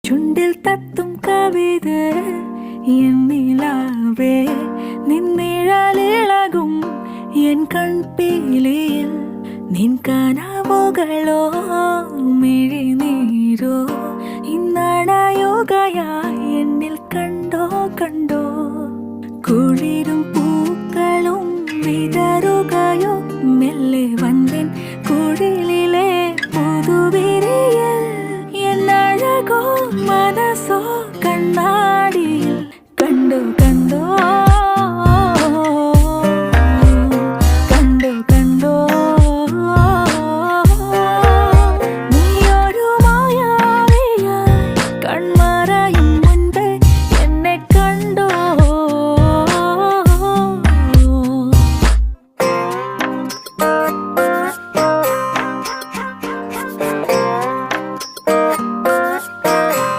ചുണ്ടിൽ തത്തും കവിത എന്നിലാവേ നിന്നിഴലിളകും എൻ കൺപീലിയിൽ നിൻ കനവുകളോ മിഴിനീരോ ഇന്നണയുകയായി എന്നിൽ കണ്ടോ കണ്ടോ കുളിരും പൂക്കളും വിതറുകയോ മെല്ലെ വന്നിൻ കുഴിലിലെ പുതുവിരിയൽ എന്നഴകോ മനസ്സോ